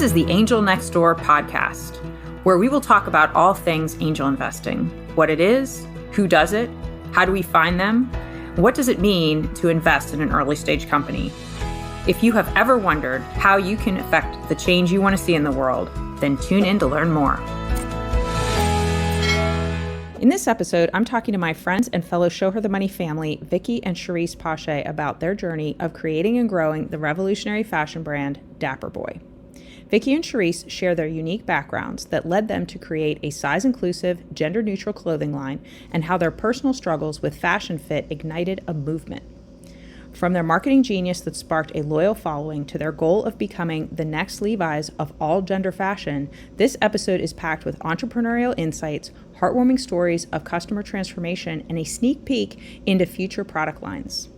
is the Angel Next Door podcast, where we will talk about all things angel investing, what it is, who does it, how do we find them, what does it mean to invest in an early stage company. If you have ever wondered how you can affect the change you want to see in the world, then tune in to learn more. In this episode, I'm talking to my friends and fellow Show Her the Money family, Vicky and Charisse Pasche, about their journey of creating and growing the revolutionary fashion brand Dapper Boi. Vicky and Charisse share their unique backgrounds that led them to create a size-inclusive, gender-neutral clothing line and how their personal struggles with fashion fit ignited a movement. From their marketing genius that sparked a loyal following to their goal of becoming the next Levi's of all gender fashion, this episode is packed with entrepreneurial insights, heartwarming stories of customer transformation, and a sneak peek into future product lines.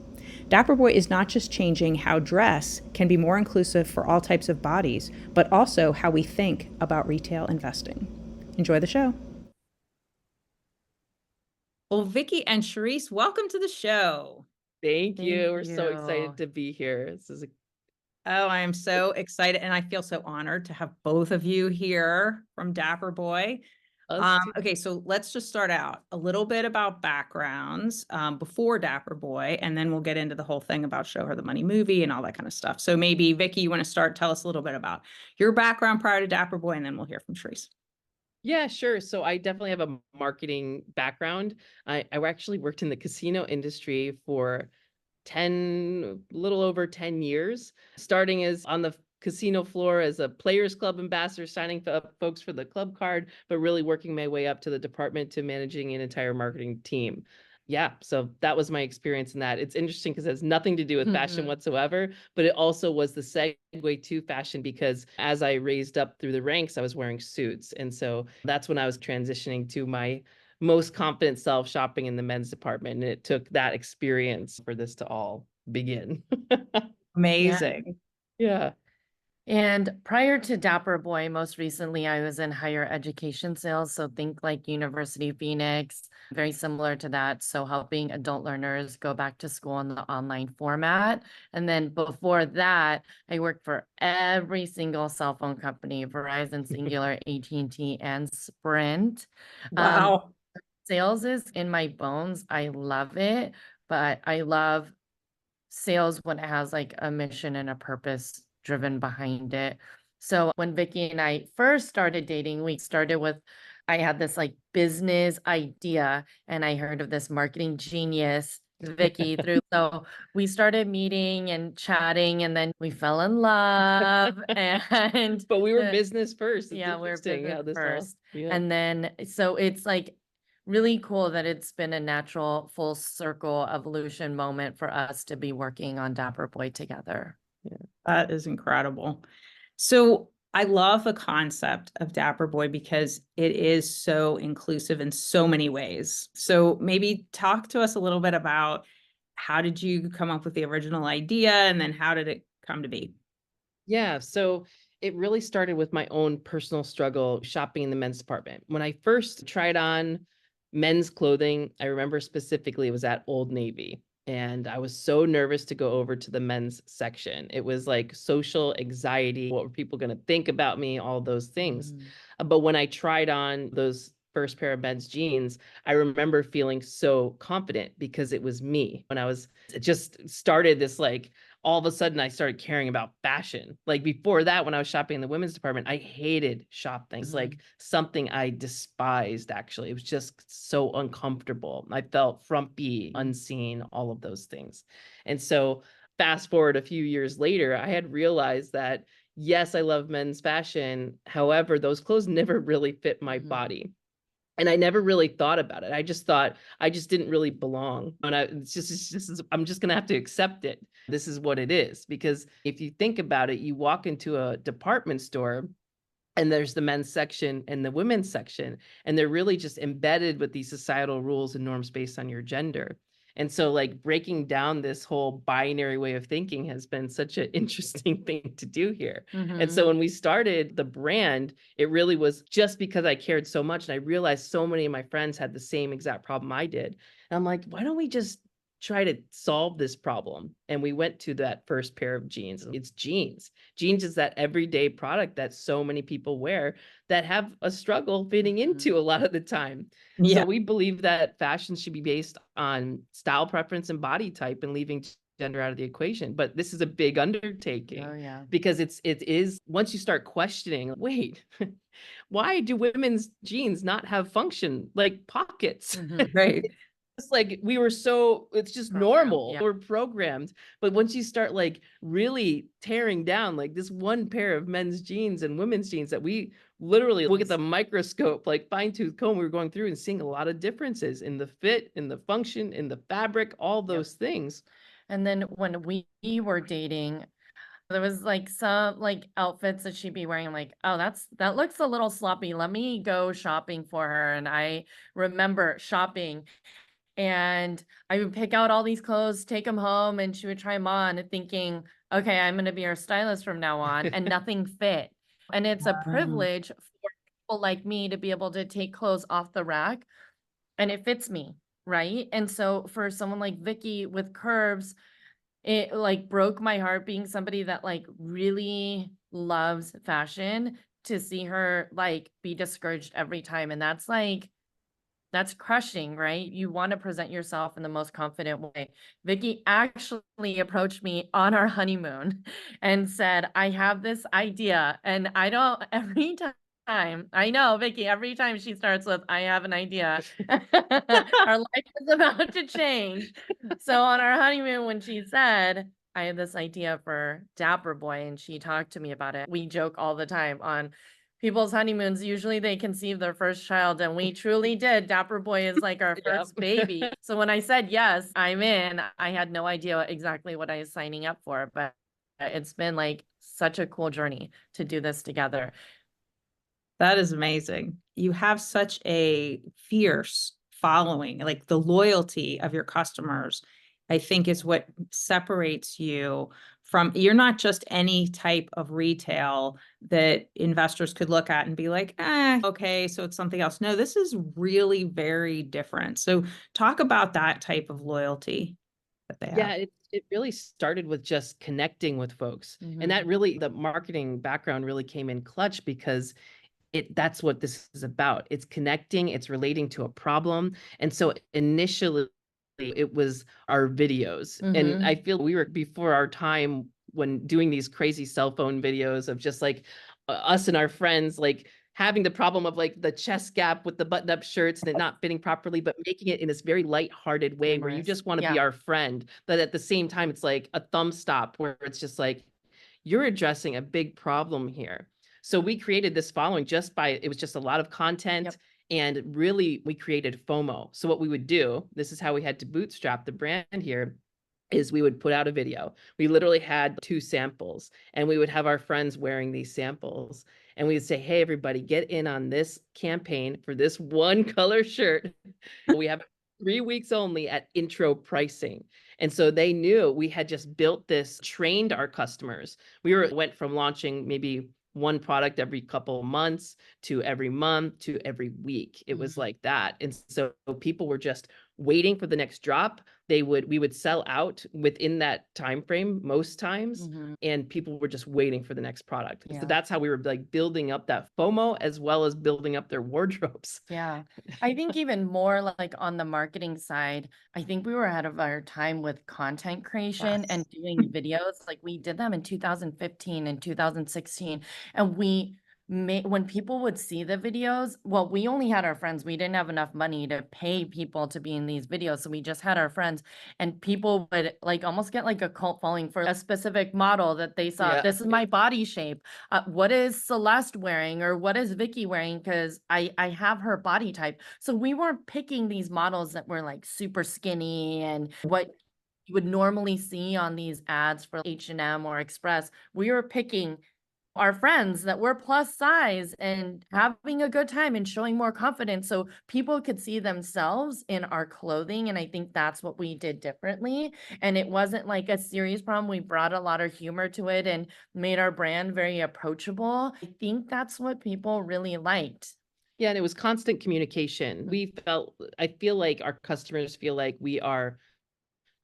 Dapper Boi is not just changing how dress can be more inclusive for all types of bodies, but also how we think about retail investing. Enjoy the show. Well, Vicky and Charisse, welcome to the show. Thank you. We're so excited to be here. I am so excited, and I feel so honored to have both of you here from Dapper Boi. Okay, so let's just start out a little bit about backgrounds before Dapper Boi, and then we'll get into the whole thing about Show Her the Money movie and all that kind of stuff. So maybe, Vicky, you want to tell us a little bit about your background prior to Dapper Boi, and then we'll hear from Charisse. Yeah, sure. So I definitely have a marketing background. I actually worked in the casino industry for little over 10 years, starting as on the casino floor as a players club ambassador, signing up folks for the club card, but really working my way up to the department to managing an entire marketing team. Yeah, so that was my experience in that. It's interesting because it has nothing to do with fashion whatsoever, but it also was the segue to fashion because as I raised up through the ranks, I was wearing suits. And so that's when I was transitioning to my most confident self shopping in the men's department. And it took that experience for this to all begin. Amazing. Yeah. And prior to Dapper Boi, most recently, I was in higher education sales. So think like University of Phoenix, very similar to that. So helping adult learners go back to school in the online format. And then before that, I worked for every single cell phone company, Verizon, Singular, AT&T, and Sprint. Wow. Sales is in my bones. I love it, but I love sales when it has like a mission and a purpose driven behind it. So when Vicky and I first started dating, I had this like business idea and I heard of this marketing genius, Vicky, so we started meeting and chatting and then we fell in love but we were business first. We were business first. Yeah. And then, so it's like really cool that it's been a natural full circle evolution moment for us to be working on Dapper Boi together. Yeah, that is incredible. So I love the concept of Dapper Boi because it is so inclusive in so many ways. So maybe talk to us a little bit about how did you come up with the original idea and then how did it come to be? Yeah, so it really started with my own personal struggle shopping in the men's department. When I first tried on men's clothing, I remember specifically it was at Old Navy. And I was so nervous to go over to the men's section. It was like social anxiety. What were people going to think about me? All those things. But when I tried on those first pair of men's jeans, I remember feeling so confident because it was me. It just started this like, all of a sudden I started caring about fashion. Like before that, when I was shopping in the women's department, I hated shopping. It's like something I despised, actually. It was just so uncomfortable. I felt frumpy, unseen, all of those things. And so fast forward a few years later, I had realized that, yes, I love men's fashion. However, those clothes never really fit my body. And I never really thought about it. I just thought I just didn't really belong. And I'm just going to have to accept it. This is what it is. Because if you think about it, you walk into a department store and there's the men's section and the women's section, and they're really just embedded with these societal rules and norms based on your gender. And so like breaking down this whole binary way of thinking has been such an interesting thing to do here. And so when we started the brand, it really was just because I cared so much. And I realized so many of my friends had the same exact problem I did. And I'm like, why don't we just try to solve this problem. And we went to that first pair of jeans. It's jeans. Jeans is that everyday product that so many people wear that have a struggle fitting into a lot of the time. Yeah. So we believe that fashion should be based on style preference and body type and leaving gender out of the equation. But this is a big undertaking. Oh, yeah. Because it is once you start questioning, wait, why do women's jeans not have function like pockets? Right. It's like we were it's just Programmed, normal. yeah. We're programmed. But once you start like really tearing down like this one pair of men's jeans and women's jeans that we literally look at the microscope, like fine tooth comb, we were going through and seeing a lot of differences in the fit, in the function, in the fabric, all those things. And then when we were dating, there was like some like outfits that she'd be wearing. I'm like, oh, that looks a little sloppy. Let me go shopping for her. And I remember shopping and I would pick out all these clothes, take them home, and she would try them on thinking, okay, I'm going to be her stylist from now on, and nothing fit. And it's a privilege for people like me to be able to take clothes off the rack and it fits me, right? And so for someone like Vicky with curves, it like broke my heart being somebody that like really loves fashion to see her like be discouraged every time. And that's crushing, right? You want to present yourself in the most confident way. Vicky actually approached me on our honeymoon and said, I have this idea. And I don't, every time, I know, Vicky, every time she starts with, I have an idea, our life is about to change. So on our honeymoon, when she said, I had this idea for Dapper Boi, and she talked to me about it. We joke all the time on people's honeymoons. Usually they conceive their first child, and we truly did. Dapper Boi is like our first baby. So when I said, yes, I'm in, I had no idea exactly what I was signing up for, but it's been like such a cool journey to do this together. That is amazing. You have such a fierce following, like the loyalty of your customers, I think is what separates you from, you're not just any type of retail that investors could look at and be like, okay, so it's something else. No, this is really very different. So talk about that type of loyalty that they have. Yeah, it really started with just connecting with folks. And that really, the marketing background really came in clutch because that's what this is about. It's connecting, it's relating to a problem. And so initially it was our videos. And I feel we were before our time when doing these crazy cell phone videos of just like us and our friends, like having the problem of like the chest gap with the button up shirts and it not fitting properly, but making it in this very lighthearted way where you just want to be our friend. But at the same time, it's like a thumb stop where it's just like, you're addressing a big problem here. So we created this following just by, it was just a lot of content. And really, we created FOMO. So what we would do, this is how we had to bootstrap the brand here, is we would put out a video. We literally had 2 samples and we would have our friends wearing these samples. And we'd say, hey, everybody, get in on this campaign for this one color shirt. We have 3 weeks only at intro pricing. And so they knew we had just built this, trained our customers. Went from launching maybe one product every couple of months to every month to every week. It was like that. And so people were just waiting for the next drop. We would sell out within that time frame most times, and people were just waiting for the next product. So that's how we were like building up that FOMO as well as building up their wardrobes. Yeah. I think even more like on the marketing side, I think we were ahead of our time with content creation and doing videos. Like we did them in 2015 and 2016. And when people would see the videos, well, we only had our friends. We didn't have enough money to pay people to be in these videos. So we just had our friends, and people would like almost get like a cult following for a specific model that they saw. This is my body shape. What is Celeste wearing, or what is Vicky wearing? Because I have her body type. So we weren't picking these models that were like super skinny and what you would normally see on these ads for H&M or Express. We were picking our friends that were plus size and having a good time and showing more confidence so people could see themselves in our clothing. And I think that's what we did differently. And it wasn't like a serious problem. We brought a lot of humor to it and made our brand very approachable. I think that's what people really liked. Yeah, and it was constant communication. I feel like our customers feel like we are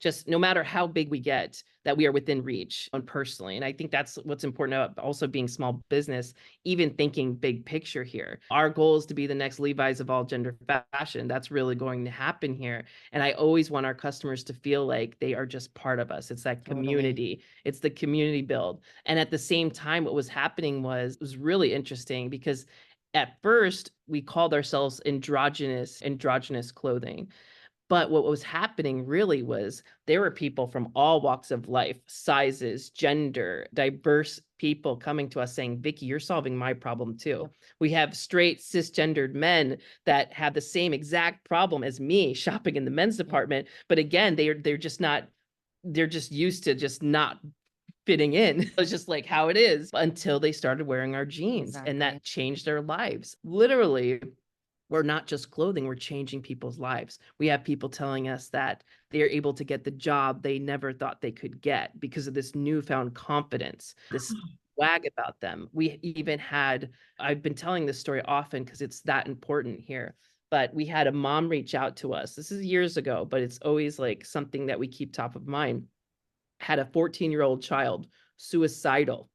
just no matter how big we get, that we are within reach on personally. And I think that's what's important about also being small business, even thinking big picture here. Our goal is to be the next Levi's of all gender fashion. That's really going to happen here. And I always want our customers to feel like they are just part of us. It's that community. It's the community build. And at the same time, what was happening was, it was really interesting because at first we called ourselves androgynous clothing. But what was happening really was there were people from all walks of life, sizes, gender, diverse people coming to us saying, Vicky, you're solving my problem too. We have straight cisgendered men that have the same exact problem as me shopping in the men's department. But again, they're just not, they're just used to just not fitting in. It's just like how it is until they started wearing our jeans, and that changed their lives. Literally, we're not just clothing, we're changing people's lives. We have people telling us that they're able to get the job they never thought they could get because of this newfound confidence, this swag about them. We even had, I've been telling this story often because it's that important here, but we had a mom reach out to us. This is years ago, but it's always like something that we keep top of mind. Had a 14-year-old child, suicidal.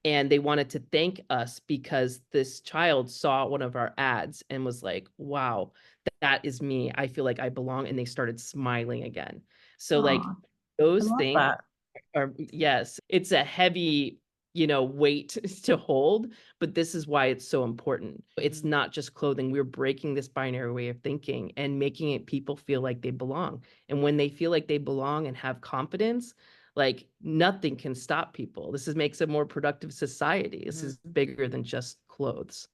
And they wanted to thank us because this child saw one of our ads and was like, wow, that is me. I feel like I belong. And they started smiling again. So like those things are, yes, it's a heavy, weight to hold, but this is why it's so important. It's not just clothing. We're breaking this binary way of thinking and making it people feel like they belong. And when they feel like they belong and have confidence, like nothing can stop people. This makes a more productive society. This is bigger than just clothes.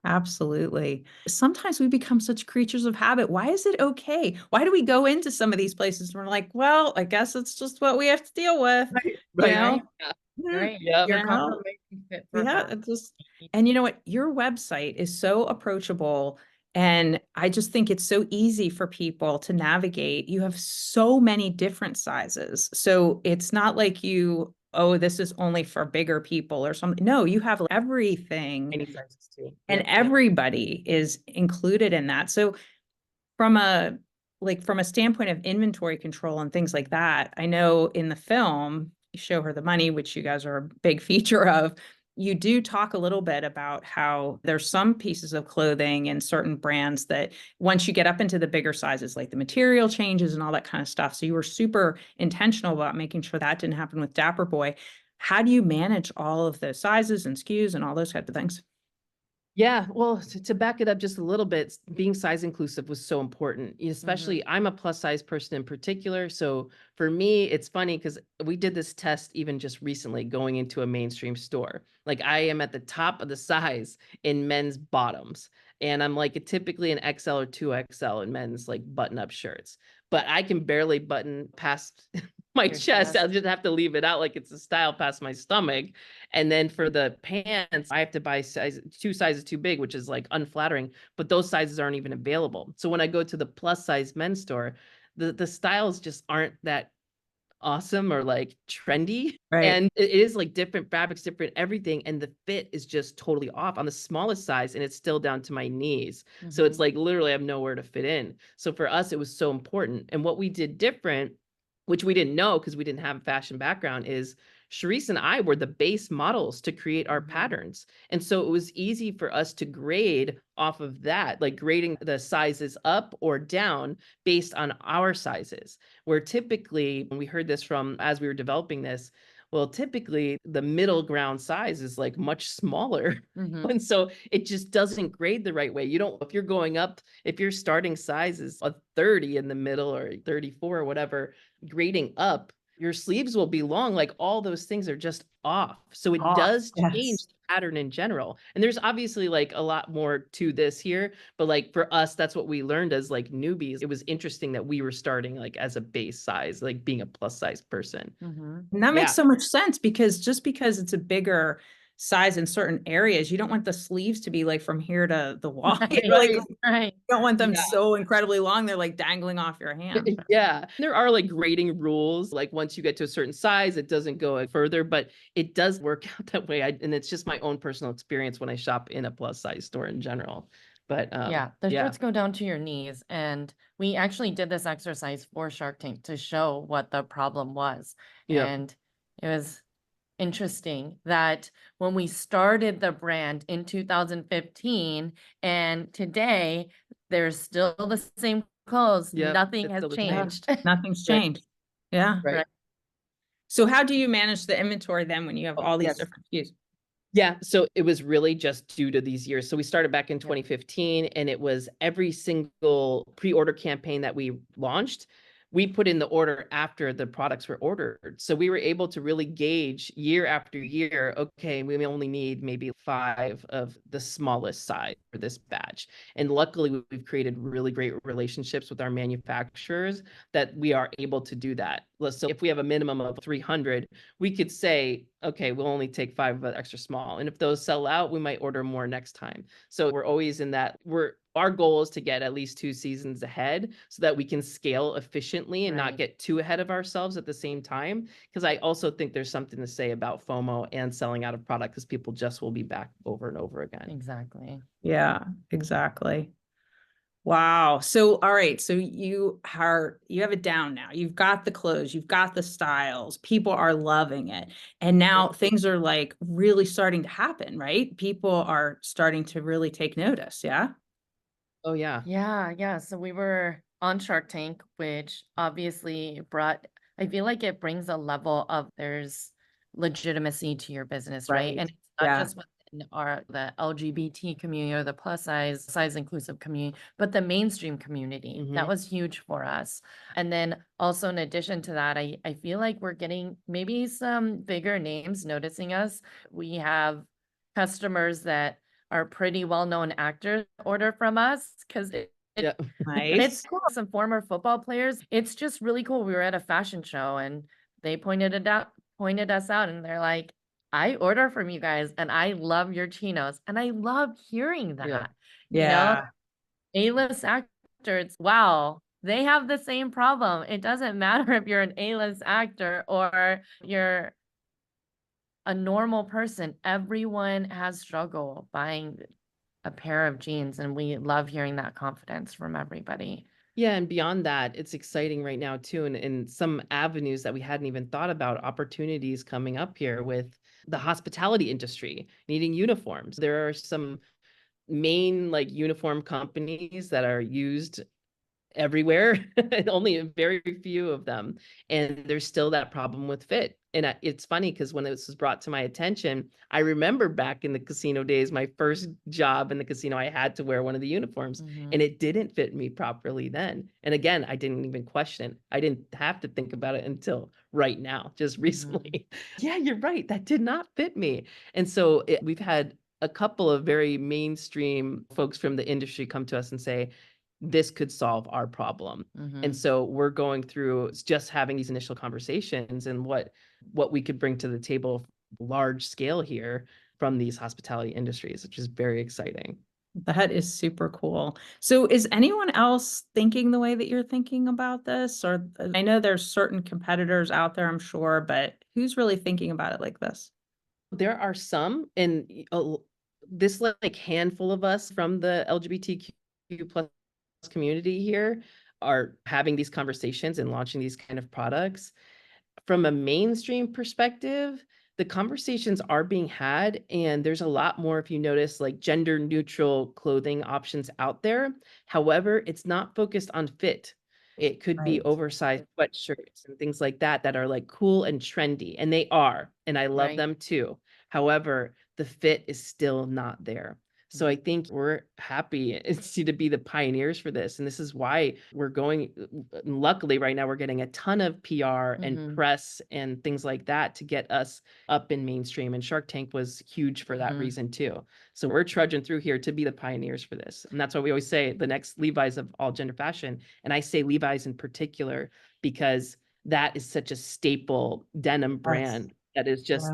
Absolutely. Sometimes we become such creatures of habit. Why is it okay? Why do we go into some of these places and we're like, well, I guess it's just what we have to deal with. Right. Right. Yeah. You're compromising fit for Yeah, her. it just, and you know what? Your website is so approachable. And I just think it's so easy for people to navigate. You have so many different sizes. So it's not like oh, this is only for bigger people or something. No, you have everything. Any sizes too. And everybody is included in that. So from a standpoint of inventory control and things like that, I know in the film, you Show Her the Money, which you guys are a big feature of, you do talk a little bit about how there's some pieces of clothing and certain brands that once you get up into the bigger sizes, like the material changes and all that kind of stuff. So you were super intentional about making sure that didn't happen with Dapper Boi. How do you manage all of the sizes and SKUs and all those kinds of things? Yeah, well, to back it up just a little bit, being size inclusive was so important, especially I'm a plus size person in particular. So for me, it's funny because we did this test even just recently going into a mainstream store. Like I am at the top of the size in men's bottoms. And I'm like typically an XL or 2XL in men's like button up shirts, but I can barely button past my chest. I'll just have to leave it out like it's a style past my stomach. And then for the pants, I have to buy two sizes too big, which is like unflattering, but those sizes aren't even available. So when I go to the plus size men's store, the styles just aren't that awesome or like trendy. Right. And it is like different fabrics, different everything. And the fit is just totally off on the smallest size. And it's still down to my knees. So it's like literally I have nowhere to fit in. So for us, it was so important. And what we did different, which we didn't know because we didn't have a fashion background, is Charisse and I were the base models to create our patterns. And so it was easy for us to grade off of that, like grading the sizes up or down based on our sizes. Where typically, when we heard this from as we were developing this, well, typically the middle ground size is like much smaller. And so it just doesn't grade the right way. You don't, if you're going up, if your starting size is a 30 in the middle or 34 or whatever, grading up, your sleeves will be long. Like all those things are just off. So it does change the pattern in general. And there's obviously like a lot more to this here, but like for us, that's what we learned as like newbies. It was interesting that we were starting like as a base size, like being a plus size person. And that makes so much sense because just because it's a bigger size in certain areas, you don't want the sleeves to be like from here to the wall. You don't want them so incredibly long, they're like dangling off your hand. Yeah. There are like grading rules. Like once you get to a certain size, it doesn't go further, but it does work out that way. And it's just my own personal experience when I shop in a plus size store in general. But Yeah, the yeah, shirts go down to your knees. And we actually did this exercise for Shark Tank to show what the problem was. yeah, And it was interesting that when we started the brand in 2015 and today there's still the same clothes, yeah, nothing it's has still the same. Yeah, changed. nothing's Right, changed. Yeah. right. Right. So how do you manage the inventory then when you have Oh, all these yes. different SKUs? Yeah, so it was really just due to these years. So we started back in Yep. 2015, and it was every single pre-order campaign that we launched, we put in the order after the products were ordered. So we were able to really gauge year after year, okay, we may only need maybe 5 of the smallest size for this batch. And luckily, we've created really great relationships with our manufacturers that we are able to do that. So if we have a minimum of 300, we could say, okay, we'll only take 5 of extra small. And if those sell out, we might order more next time. So we're always in that, our goal is to get at least 2 seasons ahead so that we can scale efficiently and not Right. get too ahead of ourselves at the same time. Because I also think there's something to say about FOMO and selling out of product, because people just will be back over and over again. Exactly. Yeah, exactly. Wow. So, all right. So you have it down now. You've got the clothes, you've got the styles, people are loving it. And now things are like really starting to happen, right? People are starting to really take notice. Yeah. Oh, yeah. Yeah. So we were on Shark Tank, which obviously I feel like it brings a level of there's legitimacy to your business, right? Right. And it's not Yeah. just within the LGBT community or the plus size inclusive community, but the mainstream community. That Mhm. was huge for us. And then also in addition to that, I feel like we're getting maybe some bigger names noticing us. We have customers that are pretty well-known actors order from us because Yeah. it's Nice. cool. Some former football players. It's just really cool. We were at a fashion show and they pointed us out, and they're like, I order from you guys and I love your chinos. And I love hearing Yeah. that. You know, Yeah. A-list actors, wow, they have the same problem. It doesn't matter if you're an A-list actor or you're a normal person. Everyone has struggle buying a pair of jeans, and we love hearing that confidence from everybody. Yeah, and beyond that, it's exciting right now too, and in some avenues that we hadn't even thought about, opportunities coming up here with the hospitality industry needing uniforms. There are some main like uniform companies that are used everywhere, only a very few of them. And there's still that problem with fit. And it's funny because when this was brought to my attention, I remember back in the casino days, my first job in the casino, I had to wear one of the uniforms and it didn't fit me properly then. And again, I didn't even question. I didn't have to think about it until right now, just recently. Yeah, you're right. That did not fit me. And so we've had a couple of very mainstream folks from the industry come to us and say, this could solve our problem. And so we're going through just having these initial conversations and what we could bring to the table large scale here from these hospitality industries, which is very exciting. That is super cool. So is anyone else thinking the way that you're thinking about this? Or I know there's certain competitors out there, I'm sure, but who's really thinking about it like this? There are some, and this like handful of us from the LGBTQ plus community here are having these conversations and launching these kind of products. From a mainstream perspective, the conversations are being had, and there's a lot more, if you notice, like gender neutral clothing options out there. However, it's not focused on fit. It could be Right. oversized sweatshirts and things like that that are like cool and trendy, and they are, and I love Right. them too. However, the fit is still not there. So I think we're happy to be the pioneers for this. And this is why we're going, luckily right now, we're getting a ton of PR and press and things like that to get us up in mainstream. And Shark Tank was huge for that reason too. So we're trudging through here to be the pioneers for this. And that's why we always say the next Levi's of all gender fashion. And I say Levi's in particular because that is such a staple denim brand that is just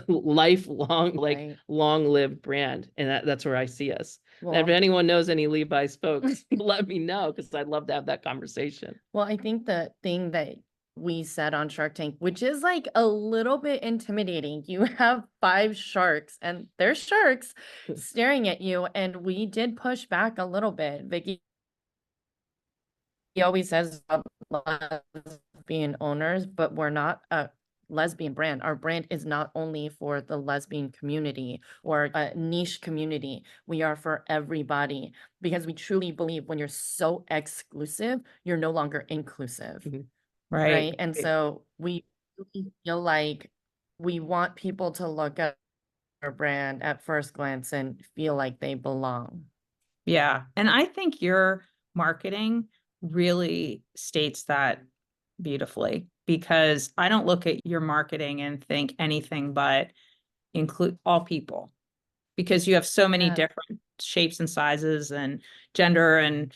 lifelong, like long-lived brand. And that's where I see us. And if anyone knows any Levi's folks, let me know because I'd love to have that conversation. Well, I think the thing that we said on Shark Tank, which is like a little bit intimidating. You have 5 sharks and they're sharks staring at you. And we did push back a little bit. Vicky always says lesbian owners, but we're not a lesbian brand. Our brand is not only for the lesbian community or a niche community. We are for everybody because we truly believe when you're so exclusive, you're no longer inclusive. Right. And so we really feel like we want people to look at our brand at first glance and feel like they belong. Yeah. And I think your marketing really states that beautifully, because I don't look at your marketing and think anything but include all people, because you have so many Yeah. different shapes and sizes and gender and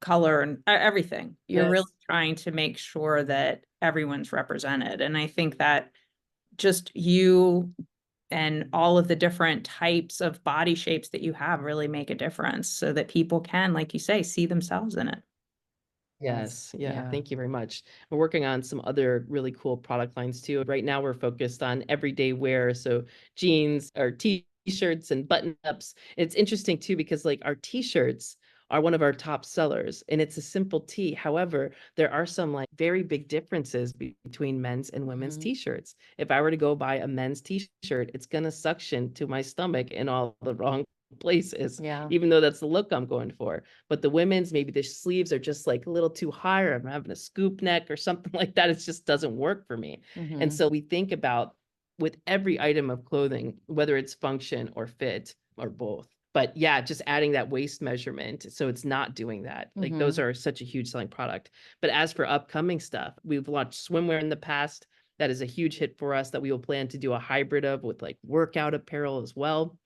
color and everything. You're really Yes. trying to make sure that everyone's represented. And I think that just you and all of the different types of body shapes that you have really make a difference so that people can, like you say, see themselves in it. Yes. Yeah. Yeah. Thank you very much. We're working on some other really cool product lines too. Right now, we're focused on everyday wear. So jeans or t-shirts and button ups. It's interesting too, because like our t-shirts are one of our top sellers and it's a simple tee. However, there are some like very big differences between men's and women's Mhm. t-shirts. If I were to go buy a men's t-shirt, it's going to suction to my stomach in all the wrong places, Yeah. even though that's the look I'm going for. But the women's, maybe the sleeves are just like a little too high, or I'm having a scoop neck or something like that. It just doesn't work for me. And Mhm. so we think about with every item of clothing, whether it's function or fit or both. But yeah, just adding that waist measurement. So it's not doing that. Like those Mhm. are such a huge selling product. But as for upcoming stuff, we've launched swimwear in the past. That is a huge hit for us that we will plan to do a hybrid of with like workout apparel as well.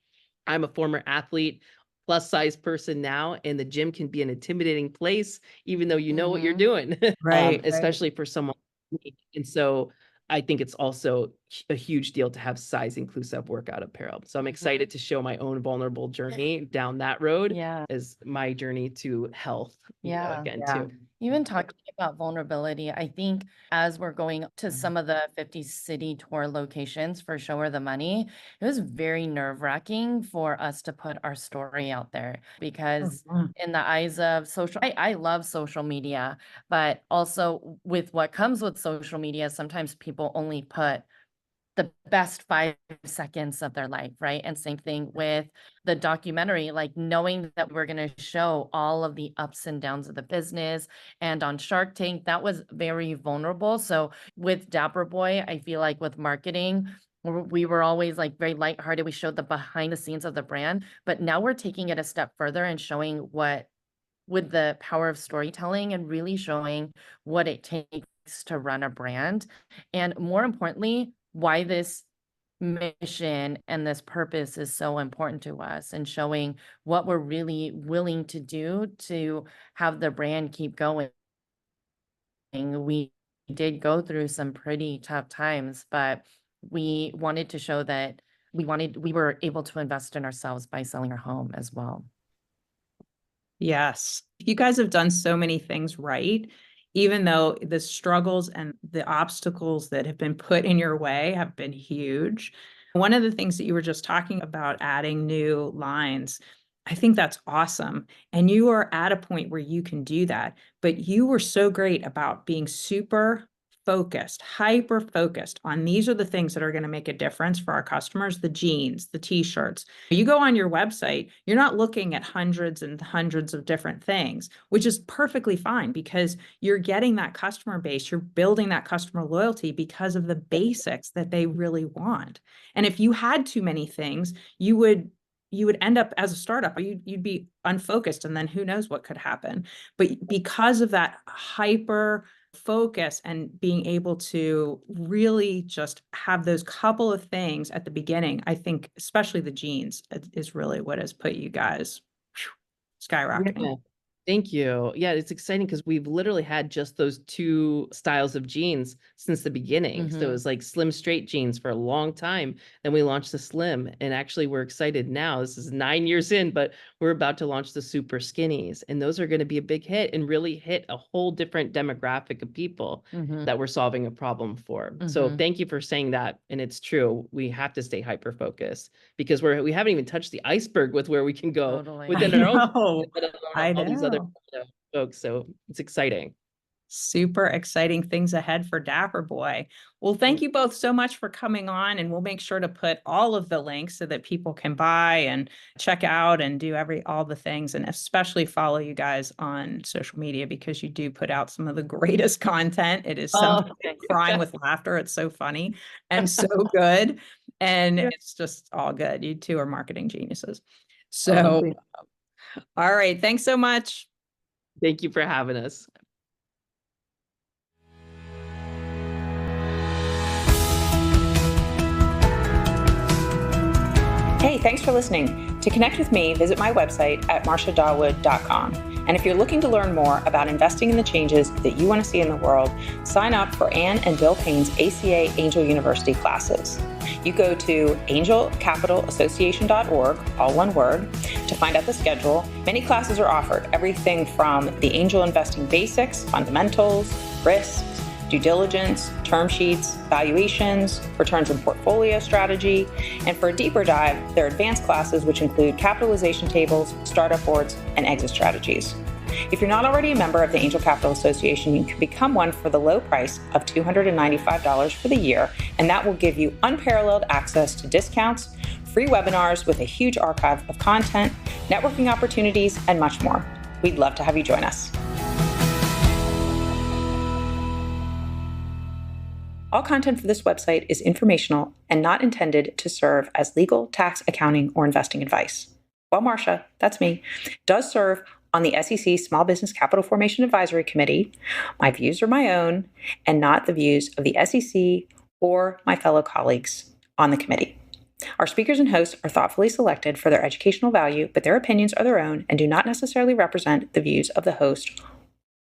I'm a former athlete, plus size person now, and the gym can be an intimidating place, even though you know what you're Mhm. doing, Right. especially for someone like me. And so I think it's also a huge deal to have size inclusive workout apparel. So I'm excited to show my own vulnerable journey down that road Yeah. as my journey to health, Yeah. again, Yeah. too. Even talking about vulnerability, I think as we're going to Mhm. some of the 50 city tour locations for Show Her the Money, it was very nerve-wracking for us to put our story out there because Mhm. in the eyes of I love social media, but also with what comes with social media, sometimes people only put the best 5 seconds of their life, right? And same thing with the documentary, like knowing that we're going to show all of the ups and downs of the business. And on Shark Tank, that was very vulnerable. So with Dapper Boi, I feel like with marketing, we were always like very lighthearted. We showed the behind the scenes of the brand, but now we're taking it a step further and showing what with the power of storytelling and really showing what it takes to run a brand. And more importantly, why this mission and this purpose is so important to us and showing what we're really willing to do to have the brand keep going. We did go through some pretty tough times, but we wanted to show that we were able to invest in ourselves by selling our home as well. Yes. You guys have done so many things right, even though the struggles and the obstacles that have been put in your way have been huge. One of the things that you were just talking about, adding new lines, I think that's awesome. And you are at a point where you can do that. But you were so great about being super focused, hyper focused on these are the things that are going to make a difference for our customers, the jeans, the t-shirts. You go on your website, you're not looking at hundreds and hundreds of different things, which is perfectly fine because you're getting that customer base, you're building that customer loyalty because of the basics that they really want. And if you had too many things, you would end up as a startup, you'd be unfocused, and then who knows what could happen. But because of that hyper focus and being able to really just have those couple of things at the beginning, I think especially the jeans is really what has put you guys skyrocketing. Yeah. Thank you. Yeah, it's exciting because we've literally had just those two styles of jeans since the beginning. So it was like slim straight jeans for a long time. Then we launched the slim, and actually we're excited now. This is 9 years in, but we're about to launch the super skinnies, and those are going to be a big hit and really hit a whole different demographic of people that we're solving a problem for. So thank you for saying that. And it's true. We have to stay hyper focused because we haven't even touched the iceberg with where we can go within our own, all these other folks. So it's exciting. Super exciting things ahead for Dapper Boi. Well, thank you both so much for coming on, and we'll make sure to put all of the links so that people can buy and check out and do all the things, and especially follow you guys on social media because you do put out some of the greatest content. It is something crying with laughter. It's so funny and so good. And it's just all good. You two are marketing geniuses. So, all right. Thanks so much. Thank you for having us. Hey, thanks for listening. To connect with me, visit my website at marciadawood.com. And if you're looking to learn more about investing in the changes that you want to see in the world, sign up for Ann and Bill Payne's ACA Angel University classes. You go to angelcapitalassociation.org, all one word, to find out the schedule. Many classes are offered, everything from the angel investing basics, fundamentals, risks, due diligence, term sheets, valuations, returns and portfolio strategy, and for a deeper dive, there are advanced classes which include capitalization tables, startup boards, and exit strategies. If you're not already a member of the Angel Capital Association, you can become one for the low price of $295 for the year, and that will give you unparalleled access to discounts, free webinars with a huge archive of content, networking opportunities, and much more. We'd love to have you join us. All content for this website is informational and not intended to serve as legal, tax, accounting, or investing advice. While Marcia, that's me, does serve on the SEC Small Business Capital Formation Advisory Committee, my views are my own and not the views of the SEC or my fellow colleagues on the committee. Our speakers and hosts are thoughtfully selected for their educational value, but their opinions are their own and do not necessarily represent the views of the host,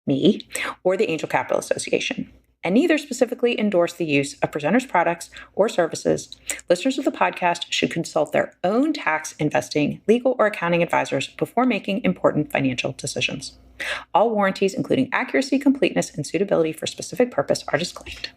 me, or the Angel Capital Association, and neither specifically endorse the use of presenters' products or services. Listeners of the podcast should consult their own tax, investing, legal, or accounting advisors before making important financial decisions. All warranties, including accuracy, completeness, and suitability for specific purpose, are disclaimed.